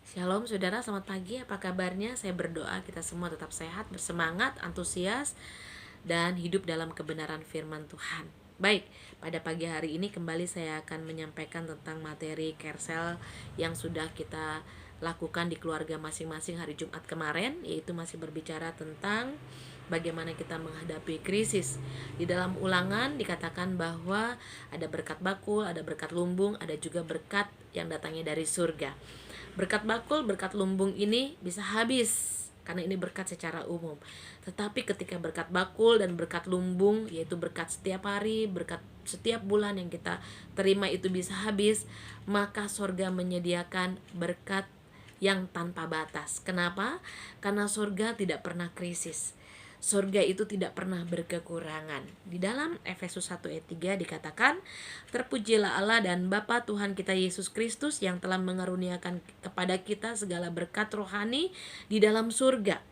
Shalom saudara, selamat pagi. Apa kabarnya? Saya berdoa kita semua tetap sehat, bersemangat, antusias, dan hidup dalam kebenaran firman Tuhan. Baik, pada pagi hari ini kembali saya akan menyampaikan tentang materi Kersel yang sudah kita lakukan di keluarga masing-masing hari Jumat kemarin, yaitu masih berbicara tentang bagaimana kita menghadapi krisis. Di dalam Ulangan dikatakan bahwa ada berkat bakul, ada berkat lumbung, ada juga berkat yang datangnya dari surga. Berkat bakul, berkat lumbung ini bisa habis karena ini berkat secara umum. Tetapi ketika berkat bakul dan berkat lumbung, yaitu berkat setiap hari, berkat setiap bulan yang kita terima itu bisa habis, maka surga menyediakan berkat yang tanpa batas. Kenapa? Karena surga tidak pernah krisis. Surga itu tidak pernah berkekurangan. Di dalam Efesus 1 ayat 3 dikatakan, terpujilah Allah dan Bapa Tuhan kita Yesus Kristus yang telah mengaruniakan kepada kita segala berkat rohani di dalam surga.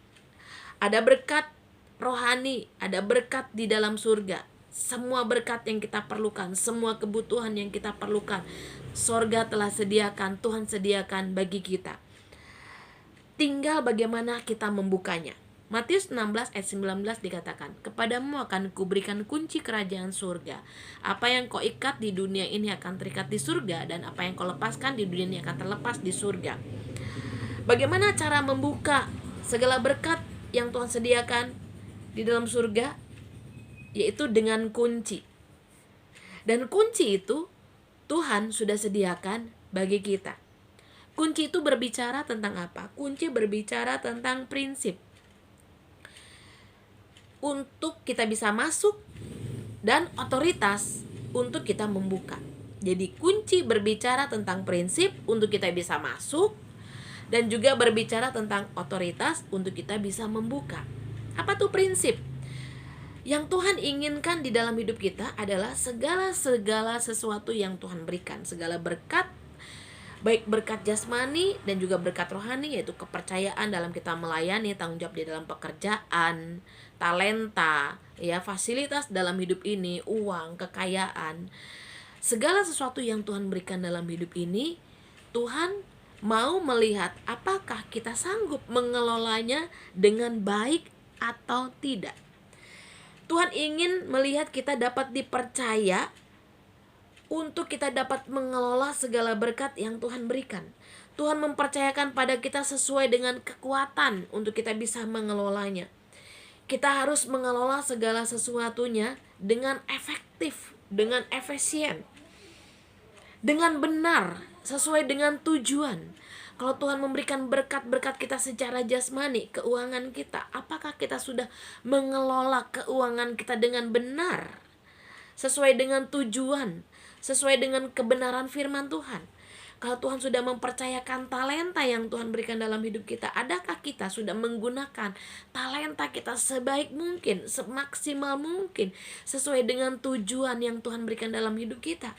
Ada berkat rohani, ada berkat di dalam surga. Semua berkat yang kita perlukan, semua kebutuhan yang kita perlukan, surga telah sediakan, Tuhan sediakan bagi kita. Tinggal bagaimana kita membukanya. Matius 16 ayat 19 dikatakan, kepadamu akan kuberikan kunci kerajaan surga. Apa yang kau ikat di dunia ini akan terikat di surga, dan apa yang kau lepaskan di dunia ini akan terlepas di surga. Bagaimana cara membuka segala berkat yang Tuhan sediakan di dalam surga? Yaitu dengan kunci. Dan kunci itu Tuhan sudah sediakan bagi kita. Kunci itu berbicara tentang apa? Kunci berbicara tentang prinsip. Untuk kita bisa masuk dan otoritas untuk kita membuka. Jadi kunci berbicara tentang prinsip untuk kita bisa masuk dan juga berbicara tentang otoritas untuk kita bisa membuka. Apa tuh prinsip? Yang Tuhan inginkan di dalam hidup kita adalah segala sesuatu yang Tuhan berikan, segala berkat, baik berkat jasmani dan juga berkat rohani, yaitu kepercayaan dalam kita melayani, tanggung jawab di dalam pekerjaan, talenta, ya, fasilitas dalam hidup ini, uang, kekayaan. Segala sesuatu yang Tuhan berikan dalam hidup ini, Tuhan mau melihat apakah kita sanggup mengelolanya dengan baik atau tidak. Tuhan ingin melihat kita dapat dipercaya untuk kita dapat mengelola segala berkat yang Tuhan berikan. Tuhan mempercayakan pada kita sesuai dengan kekuatan untuk kita bisa mengelolanya. Kita harus mengelola segala sesuatunya dengan efektif, dengan efisien, dengan benar, sesuai dengan tujuan. Kalau Tuhan memberikan berkat-berkat kita secara jasmani, keuangan kita, apakah kita sudah mengelola keuangan kita dengan benar, sesuai dengan tujuan, sesuai dengan kebenaran firman Tuhan? Kalau Tuhan sudah mempercayakan talenta yang Tuhan berikan dalam hidup kita, adakah kita sudah menggunakan talenta kita sebaik mungkin, semaksimal mungkin, sesuai dengan tujuan yang Tuhan berikan dalam hidup kita?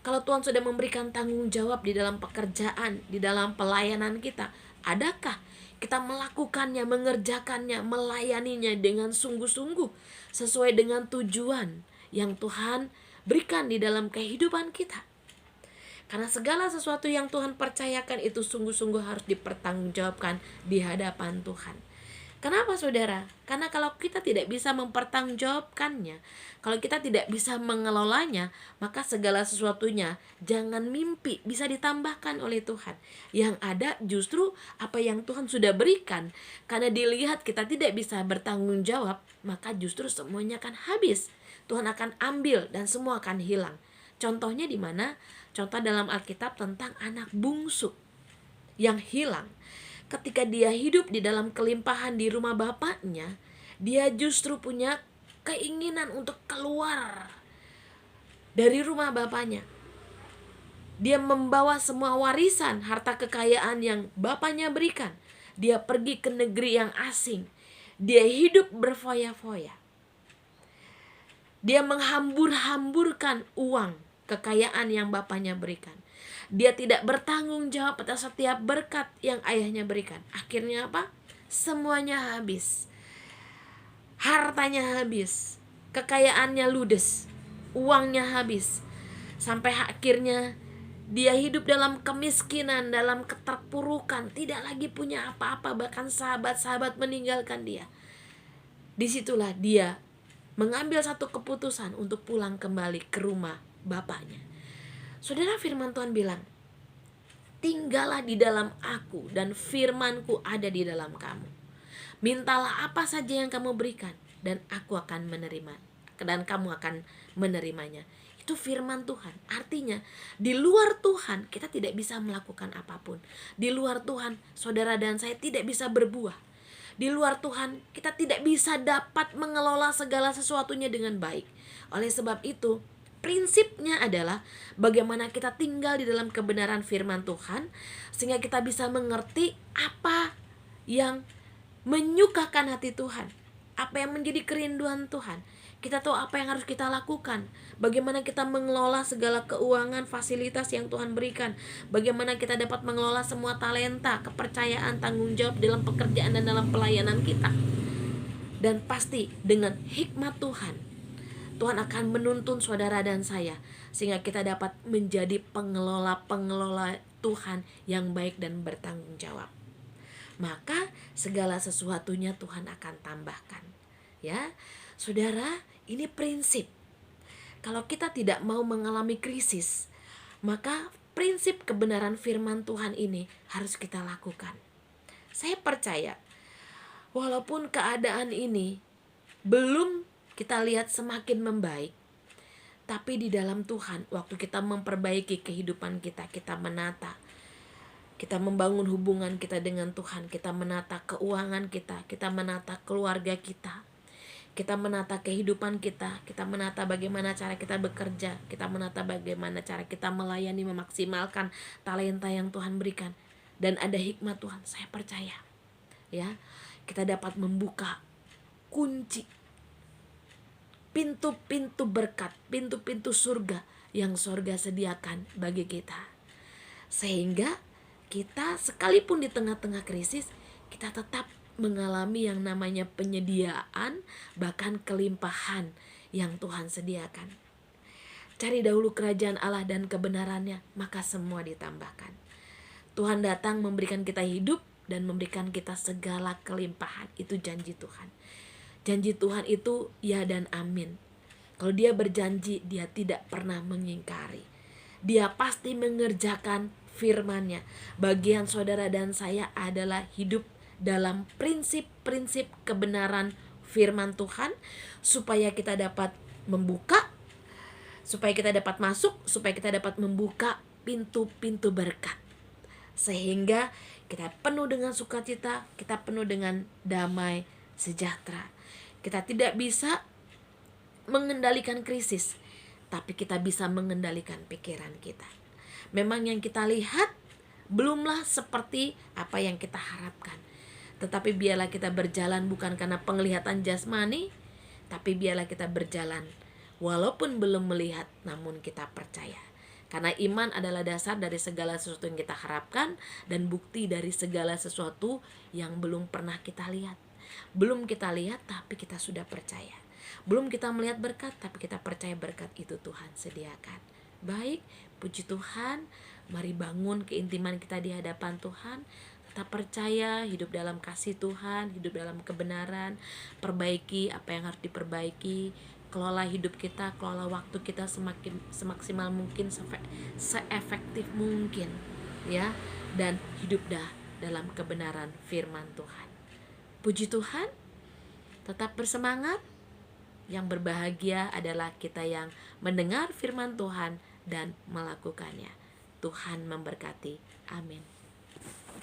Kalau Tuhan sudah memberikan tanggung jawab di dalam pekerjaan, di dalam pelayanan kita, adakah kita melakukannya, mengerjakannya, melayaninya dengan sungguh-sungguh sesuai dengan tujuan yang Tuhan berikan di dalam kehidupan kita? Karena segala sesuatu yang Tuhan percayakan itu sungguh-sungguh harus dipertanggungjawabkan di hadapan Tuhan. Kenapa saudara? Karena kalau kita tidak bisa mempertanggungjawabkannya, kalau kita tidak bisa mengelolanya, maka segala sesuatunya jangan mimpi bisa ditambahkan oleh Tuhan. Yang ada justru apa yang Tuhan sudah berikan, karena dilihat kita tidak bisa bertanggung jawab, maka justru semuanya akan habis. Tuhan akan ambil dan semua akan hilang. Contohnya di mana? Contoh dalam Alkitab tentang anak bungsu yang hilang. Ketika dia hidup di dalam kelimpahan di rumah bapaknya, dia justru punya keinginan untuk keluar dari rumah bapaknya. Dia membawa semua warisan, harta kekayaan yang bapaknya berikan. Dia pergi ke negeri yang asing. Dia hidup berfoya-foya. Dia menghambur-hamburkan uang, kekayaan yang bapaknya berikan. Dia tidak bertanggung jawab atas setiap berkat yang ayahnya berikan. Akhirnya apa? Semuanya habis. Hartanya habis. Kekayaannya ludes. Uangnya habis. Sampai akhirnya Dia hidup dalam kemiskinan, dalam keterpurukan, tidak lagi punya apa-apa, bahkan sahabat-sahabat meninggalkan dia. Disitulah dia mengambil satu keputusan untuk pulang kembali ke rumah bapaknya. Saudara, firman Tuhan bilang, tinggallah di dalam aku dan firmanku ada di dalam kamu. Mintalah apa saja yang kamu berikan dan aku akan menerima, dan kamu akan menerimanya. Itu firman Tuhan. Artinya di luar Tuhan kita tidak bisa melakukan apapun. Di luar Tuhan saudara dan saya tidak bisa berbuah. Di luar Tuhan kita tidak bisa dapat mengelola segala sesuatunya dengan baik. Oleh sebab itu prinsipnya adalah bagaimana kita tinggal di dalam kebenaran firman Tuhan, sehingga kita bisa mengerti apa yang menyukakan hati Tuhan, apa yang menjadi kerinduan Tuhan. Kita tahu apa yang harus kita lakukan, bagaimana kita mengelola segala keuangan, fasilitas yang Tuhan berikan, bagaimana kita dapat mengelola semua talenta, kepercayaan, tanggung jawab dalam pekerjaan dan dalam pelayanan kita. Dan pasti dengan hikmat Tuhan, Tuhan akan menuntun saudara dan saya, sehingga kita dapat menjadi pengelola-pengelola Tuhan yang baik dan bertanggung jawab. Maka segala sesuatunya Tuhan akan tambahkan. Ya, saudara, ini prinsip. Kalau kita tidak mau mengalami krisis, maka prinsip kebenaran firman Tuhan ini harus kita lakukan. Saya percaya, walaupun keadaan ini belum kita lihat semakin membaik, tapi di dalam Tuhan, waktu kita memperbaiki kehidupan kita, kita menata, kita membangun hubungan kita dengan Tuhan, kita menata keuangan kita menata keluarga kita menata kehidupan kita menata bagaimana cara kita bekerja, kita menata bagaimana cara kita melayani, memaksimalkan talenta yang Tuhan berikan, dan ada hikmat Tuhan. Saya percaya, ya, kita dapat membuka kunci pintu-pintu berkat, pintu-pintu surga yang surga sediakan bagi kita, sehingga kita sekalipun di tengah-tengah krisis, kita tetap mengalami yang namanya penyediaan, bahkan kelimpahan yang Tuhan sediakan. Cari dahulu kerajaan Allah dan kebenarannya, maka semua ditambahkan. Tuhan datang memberikan kita hidup dan memberikan kita segala kelimpahan. Itu janji Tuhan. Janji Tuhan itu ya dan amin. Kalau dia berjanji, dia tidak pernah mengingkari. Dia pasti mengerjakan firman-Nya. Bagian saudara dan saya adalah hidup dalam prinsip-prinsip kebenaran firman Tuhan, supaya kita dapat membuka, supaya kita dapat masuk, supaya kita dapat membuka pintu-pintu berkat, sehingga kita penuh dengan sukacita, kita penuh dengan damai sejahtera. Kita tidak bisa mengendalikan krisis, tapi kita bisa mengendalikan pikiran kita. Memang yang kita lihat belumlah seperti apa yang kita harapkan, tetapi biarlah kita berjalan bukan karena penglihatan jasmani, tapi biarlah kita berjalan walaupun belum melihat, namun kita percaya. Karena iman adalah dasar dari segala sesuatu yang kita harapkan, dan bukti dari segala sesuatu yang belum pernah kita lihat. Belum kita lihat tapi kita sudah percaya. Belum kita melihat berkat, tapi kita percaya berkat itu Tuhan sediakan. Baik, puji Tuhan. Mari bangun keintiman kita di hadapan Tuhan. Tetap percaya, hidup dalam kasih Tuhan, hidup dalam kebenaran. Perbaiki apa yang harus diperbaiki. Kelola hidup kita, kelola waktu kita semaksimal mungkin, seefektif mungkin, ya. Dan hidup dalam kebenaran firman Tuhan. Puji Tuhan. Tetap bersemangat. Yang berbahagia adalah kita yang mendengar firman Tuhan dan melakukannya. Tuhan memberkati. Amin.